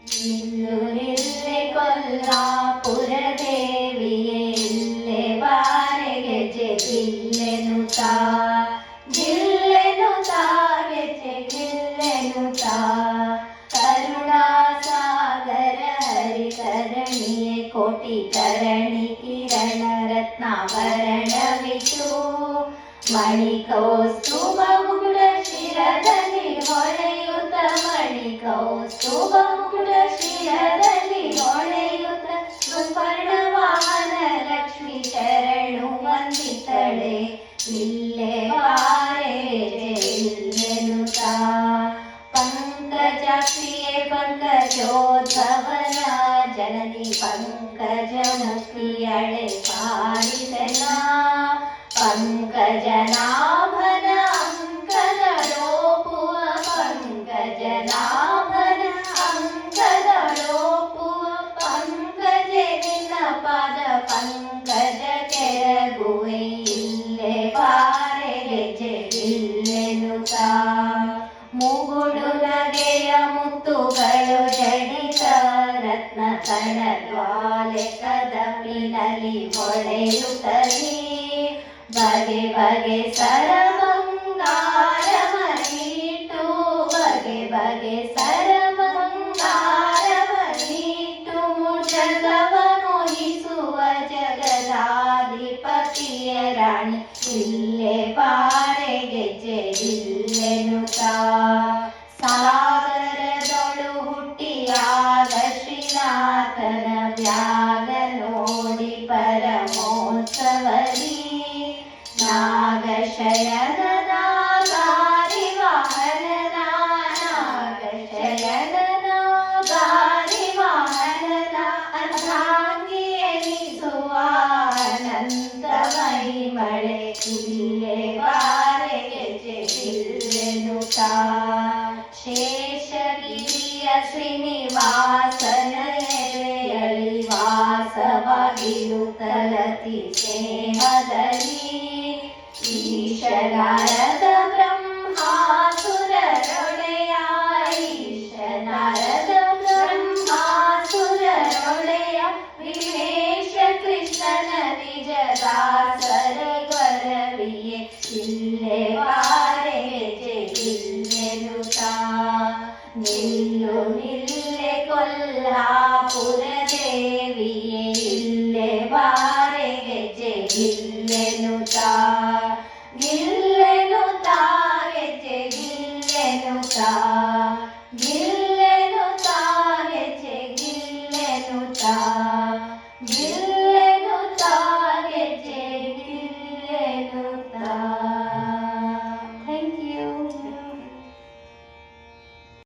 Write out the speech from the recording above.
ನಿಲ್ಲು ನಿಲ್ಲೆ ಕೊಲ್ಲಾಪುರ ದೇವಿಯೇ ಇಲ್ಲೆ ಬಾರೆ ಗೆಜೆ ಗಿಲ್ಲೆನುತಾ ಗಿಲ್ಲೆನುತಾ ಗೆಜೆ ಗಿಲ್ಲೆನುತಾ ಕರುಣಾ ಸಾಗರ ಹರಿಕರಣಿಯೇ ಕೋಟಿ ಕರಣಿ ಕಿರಣ ರತ್ನಾಭರಣವಿತು ಮಣಿಕೌಸ್ತುಭ ಮುಗುಳ ಶಿರದಲ್ಲಿ ಹೊಳೆಯುತ್ತ ಮಣಿಕೌಸ್ತುಭ ಮುಗುಳ ಶಿರದಲ್ಲಿ ಹೊಳೆಯುತ್ತ ಸುಪರ್ಣ ವಾಹನ ಲಕ್ಷ್ಮಿ ಶರಣು ವಂದಿತಳೆ ಇಲ್ಲೇ ಬಾರೆ ಇಲ್ಲೆನುತಾ ಪಂಕಜಾಕ್ಷಿಯೇ ಪಂಕಜೋದ್ಭವನ ಜನನಿ ಪಂಕಜಮುಖಿಯಳೆ ಪಾರಿಸನ ಪಂಕಜನಾಭನ ಅಂಕದಳೋಪುವ ಪಂಕಜನಾಭನ ಅಂಕದಳೋಪುವ ಪಂಕಜೆ ನಿನ್ನ ಪದ ಪಂಕಜ ಕೆರಗುವೆ ಇಲ್ಲೇ ಬಾರೆ ಗೆಜೆ ಇಲ್ಲೆನುತಾ ಮುಗುಳು ನಗೆಯ ಮುತ್ತುಗಳು ಜಡಿತ ರತ್ನ ಕಣಜ್ವಾಲೆ ಕದಪಿನಲ್ಲಿ ಹೊಳೆಯುತ್ತಲೇ ಬಗೆ ಬಗೆ ಸರಬಂಗಾರವನಿಟ್ಟು ಬಗೆ ಬಗೆ ಸರಬಂಗಾರವನಿಟ್ಟು ಜಗವ ಮೋಹಿಸುವ ಜಗದಾಧಿಪತಿಯ ರಾಣಿ ಇಲ್ಲೇ ಬಾರೆ ಗೆಜೆ ಇಲ್ಲೆನುತಾ ಸಾಗರದೊಳು ಹುಟ್ಟಿಯಾದ ಶ್ರೀನಾಥನ ವ್ಯಾಗ ನೋಡಿ ಪರಮೋತ್ಸವರಿ ನಾಗಶಯನನ ಗಾರಿ ವಾಹನನ ನಾಗಶಯನನ ಗಾರಿ ವಾಹನನ ಅರ್ಧಾಂಗಿ ಎನಿಸುವ ಅನಂತ ಮಹಿಮಳೆ ಇಲ್ಲೇ ಬಾರೆ ಗೆಜೆ ಇಲ್ಲೆನುತಾ ಶೇಷಗಿರಿಯ ಶ್ರೀನಿವಾಸನ ಎದೆಯಲಿ ವಾಸವಾಗಿರುತ್ತಲತಿ ಸ್ನೇಹದಲ್ಲಿ ಈಶನಾರದ ಬ್ರಹ್ಮಾಸುರರೊಡೆಯ ಈಶನಾರದ ಬ್ರಹ್ಮಾಸುರರೊಡೆಯ ವಿಮೇಶ ಕೃಷ್ಣನ ನಿಜ ದಾಸರ ಗರವಿಯೇ ಇಲ್ಲೇ ಬಾರೆ ಗೆಜೆ ಇಲ್ಲೆನುತಾ ನಿಲ್ಲು ನಿಲ್ಲೆ ಕೊಲ್ಲಾಪುರ ದೇವಿಯೇ ಇಲ್ಲೇ ಬಾರೆ ಗೆಜೆ